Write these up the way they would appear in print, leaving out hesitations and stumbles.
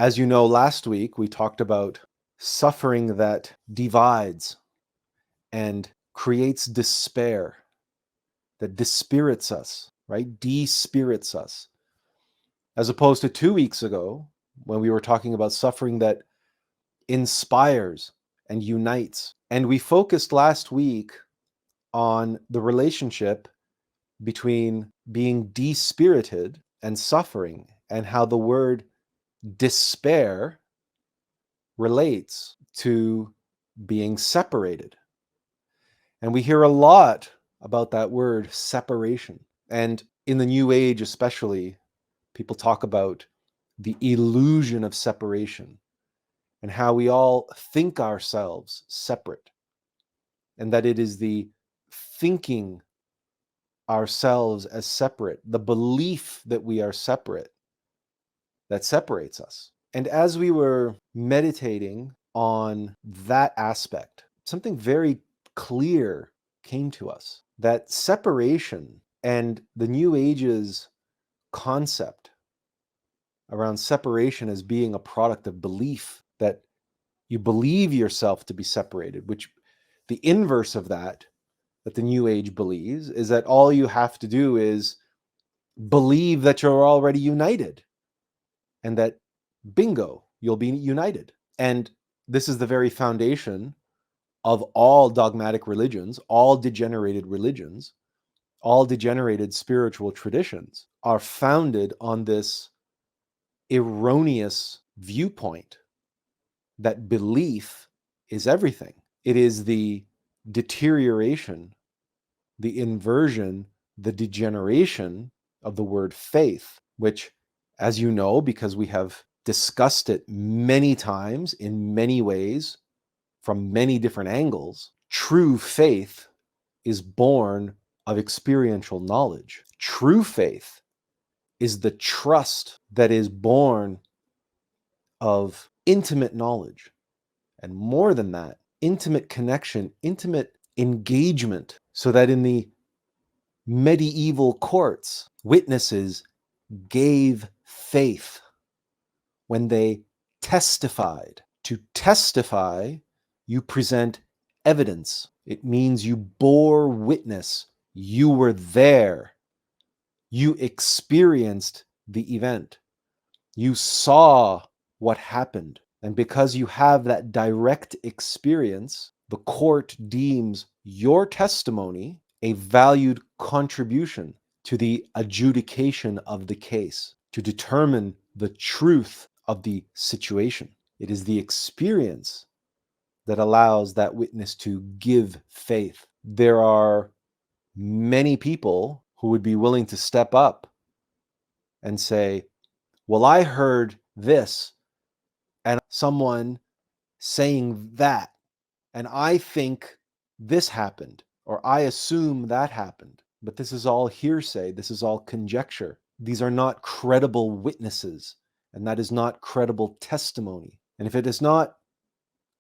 As you know, last week we talked about suffering that divides and creates despair, that dispirits us, right? Despirits us. As opposed to 2 weeks ago, when we were talking about suffering that inspires and unites. And we focused last week on the relationship between being despirited and suffering, and how the word despair relates to being separated. And we hear a lot about that word separation. And in the New Age, especially, people talk about the illusion of separation and how we all think ourselves separate, and that it is the thinking ourselves as separate, the belief that we are separate, that separates us. And as we were meditating on that aspect, something very clear came to us, that separation and the New Age's concept around separation as being a product of belief, that you believe yourself to be separated, which the inverse of that the New Age believes is that all you have to do is believe that you're already united, and that bingo, you'll be united. And this is the very foundation of all dogmatic religions, all degenerated religions, all degenerated spiritual traditions are founded on this erroneous viewpoint that belief is everything. It is the deterioration, the inversion, the degeneration of the word faith, which, as you know, because we have discussed it many times in many ways from many different angles, true faith is born of experiential knowledge. True faith is the trust that is born of intimate knowledge. And more than that, intimate connection, intimate engagement, so that in the medieval courts, witnesses gave faith when they testified. To testify, you present evidence. It means you bore witness. You were there. You experienced the event. You saw what happened. And because you have that direct experience, the court deems your testimony a valued contribution to the adjudication of the case, to determine the truth of the situation. It is the experience that allows that witness to give faith. There are many people who would be willing to step up and say, well, I heard this, and someone saying that, and I think this happened, or I assume that happened. But this is all hearsay. This is all conjecture. These are not credible witnesses, and that is not credible testimony. And if it is not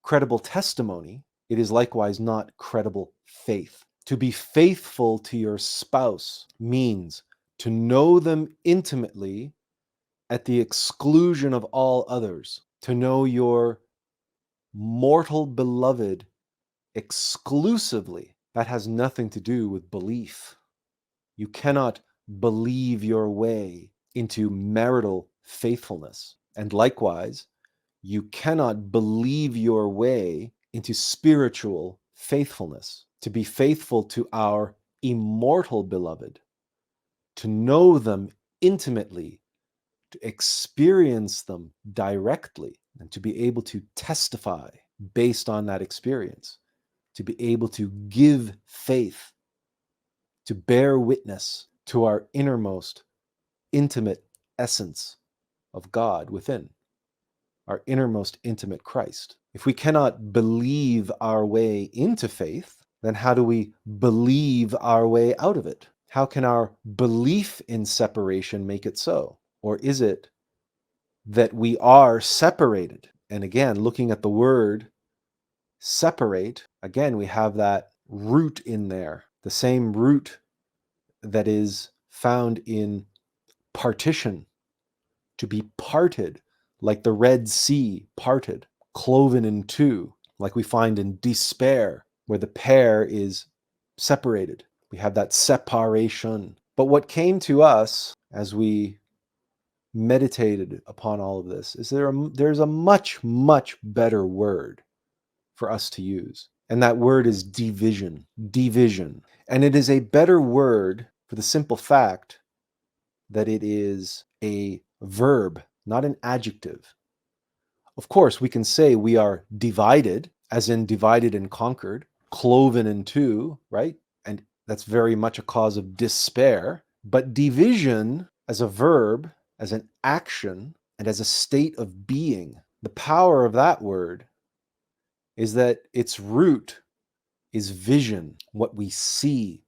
credible testimony, it is likewise not credible faith. To be faithful to your spouse means to know them intimately at the exclusion of all others, to know your mortal beloved exclusively. That has nothing to do with belief. You cannot believe your way into marital faithfulness. And likewise, you cannot believe your way into spiritual faithfulness. To be faithful to our immortal beloved, to know them intimately, to experience them directly, and to be able to testify based on that experience, to be able to give faith, to bear witness to our innermost intimate essence of God within, our innermost intimate Christ. If we cannot believe our way into faith, then how do we believe our way out of it? How can our belief in separation make it so? Or is it that we are separated? And again, looking at the word separate, again, we have that root in there, the same root that is found in partition, to be parted, like the Red Sea parted, cloven in two, like we find in despair, where the pair is separated. We have that separation. But what came to us as we meditated upon all of this is there's a much, much better word for us to use. And that word is division. Division. And it is a better word for the simple fact that it is a verb, not an adjective. Of course, we can say we are divided, as in divided and conquered, cloven in two, right? And that's very much a cause of despair. But division as a verb, as an action, and as a state of being, the power of that word is that its root is vision, what we see,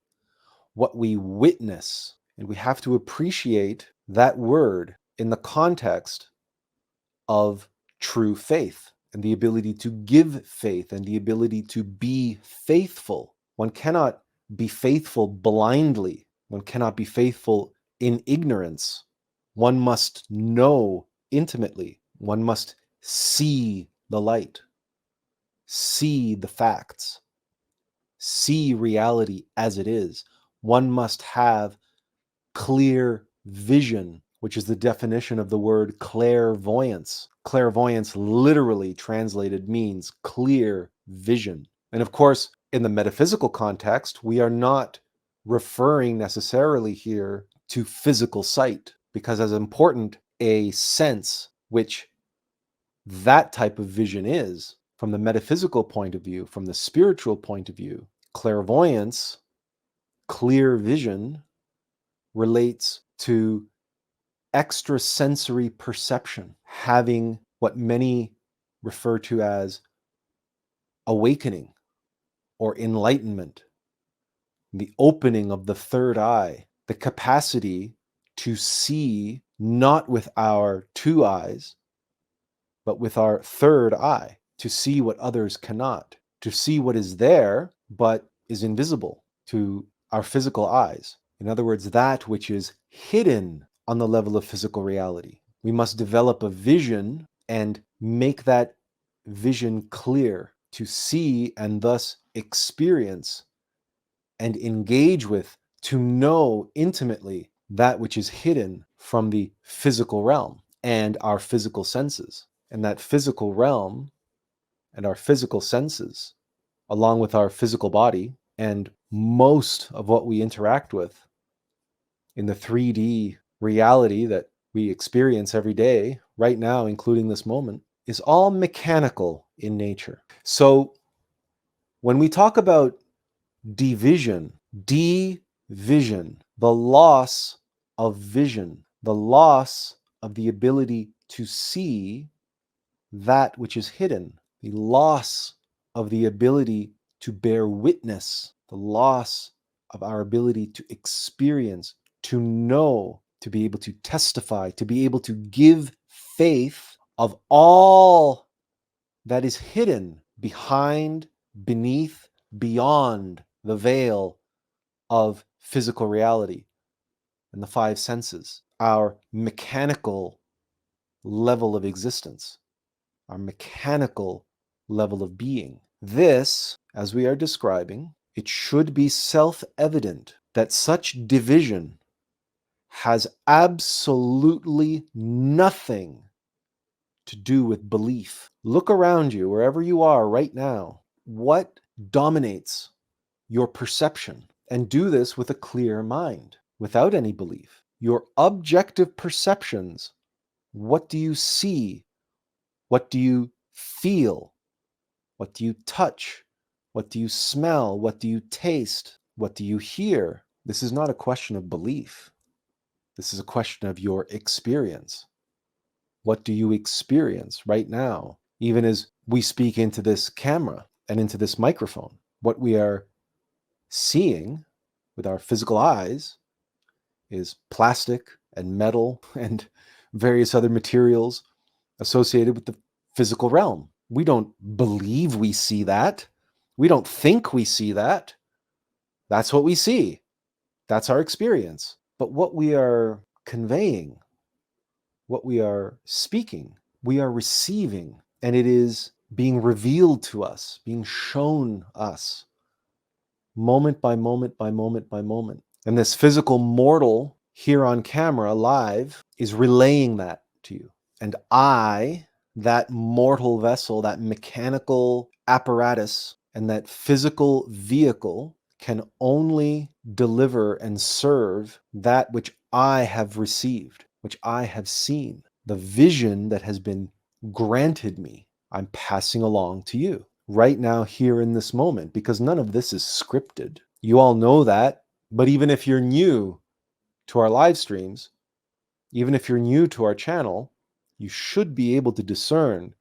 what we witness. And we have to appreciate that word in the context of true faith and the ability to give faith and the ability to be faithful. One cannot be faithful blindly. One cannot be faithful in ignorance. One must know intimately. One must see the light, see the facts, see reality as it is. One must have clear vision, which is the definition of the word clairvoyance. Clairvoyance literally translated means clear vision. And of course, in the metaphysical context, we are not referring necessarily here to physical sight, because as important a sense which that type of vision is, from the metaphysical point of view, from the spiritual point of view, clairvoyance, clear vision, relates to extrasensory perception, having what many refer to as awakening or enlightenment, the opening of the third eye, the capacity to see not with our two eyes, but with our third eye, to see what others cannot, to see what is there but is invisible to our physical eyes. In other words, that which is hidden on the level of physical reality. We must develop a vision and make that vision clear to see and thus experience and engage with, to know intimately that which is hidden from the physical realm and our physical senses. And that physical realm and our physical senses, along with our physical body and most of what we interact with in the 3D reality that we experience every day, right now, including this moment, is all mechanical in nature. So when we talk about division, the loss of vision, the loss of the ability to see that which is hidden, the loss of the ability to bear witness, the loss of our ability to experience, to know, to be able to testify, to be able to give faith of all that is hidden behind, beneath, beyond the veil of physical reality and the five senses, our mechanical level of existence, our mechanical level of being. This, as we are describing, it should be self-evident that such division has absolutely nothing to do with belief. Look around you, wherever you are right now. What dominates your perception? And do this with a clear mind, without any belief. Your objective perceptions. What do you see? What do you feel? What do you touch? What do you smell? What do you taste? What do you hear? This is not a question of belief. This is a question of your experience. What do you experience right now? Even as we speak into this camera and into this microphone, what we are seeing with our physical eyes is plastic and metal and various other materials associated with the physical realm. We don't believe we see that. We don't think we see that. That's what we see. That's our experience. But what we are conveying, what we are speaking, we are receiving, and it is being revealed to us, being shown us moment by moment by moment by moment. And this physical mortal here on camera live is relaying that to you. And I, that mortal vessel, that mechanical apparatus, and that physical vehicle can only deliver and serve that which I have received, which I have seen, the vision that has been granted me. I'm passing along to you right now, here in this moment, because none of this is scripted. You all know that. But even if you're new to our live streams, even if you're new to our channel, you should be able to discern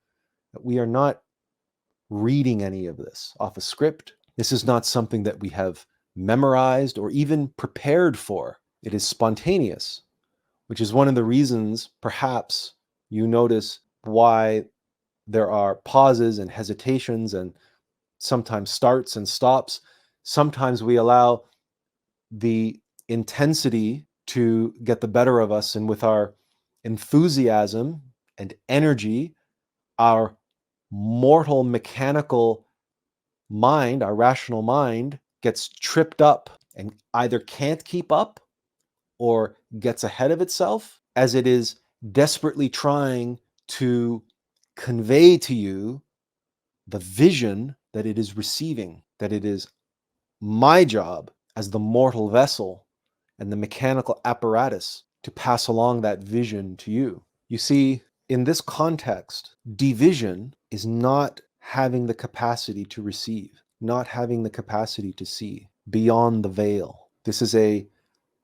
that we are not reading any of this off a script. This is not something that we have memorized or even prepared for. It is spontaneous, which is one of the reasons, perhaps, you notice why there are pauses and hesitations and sometimes starts and stops. Sometimes we allow the intensity to get the better of us, and with our enthusiasm and energy, our mortal mechanical mind, our rational mind, gets tripped up and either can't keep up or gets ahead of itself as it is desperately trying to convey to you the vision that it is receiving, that it is my job as the mortal vessel and the mechanical apparatus to pass along that vision to you. You see, in this context, division is not having the capacity to receive, not having the capacity to see beyond the veil. This is a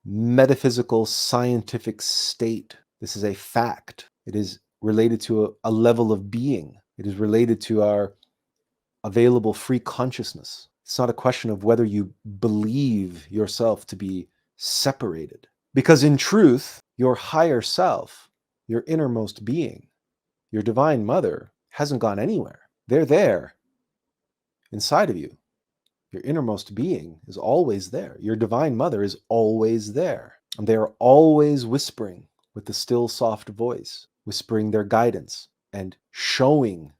metaphysical, scientific state. This is a fact. It is related to a level of being. It is related to our available free consciousness. It's not a question of whether you believe yourself to be separated. Because in truth, your higher self, your innermost being, your divine mother hasn't gone anywhere. They're there inside of you. Your innermost being is always there. Your divine mother is always there. And they are always whispering with the still, soft voice, whispering their guidance and showing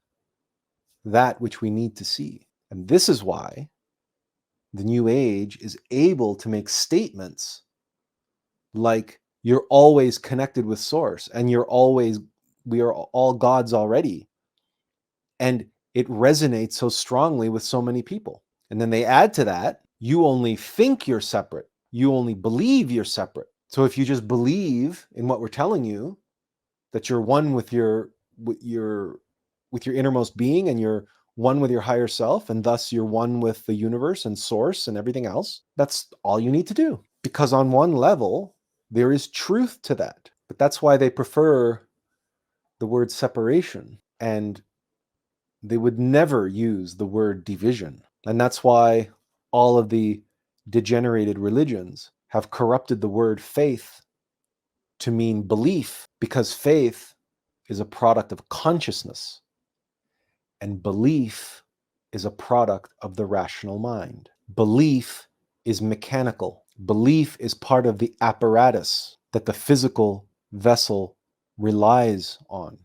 that which we need to see. And this is why the New Age is able to make statements like, you're always connected with Source and we are all gods already. And it resonates so strongly with so many people. And then they add to that, you only think you're separate. You only believe you're separate. So if you just believe in what we're telling you, that you're one with your innermost being, and you're one with your higher self, and thus you're one with the universe and Source and everything else, that's all you need to do. Because on one level, there is truth to that. But that's why they prefer the word separation, and they would never use the word division. And that's why all of the degenerated religions have corrupted the word faith to mean belief, because faith is a product of consciousness, and belief is a product of the rational mind. Belief is mechanical. Belief is part of the apparatus that the physical vessel relies on.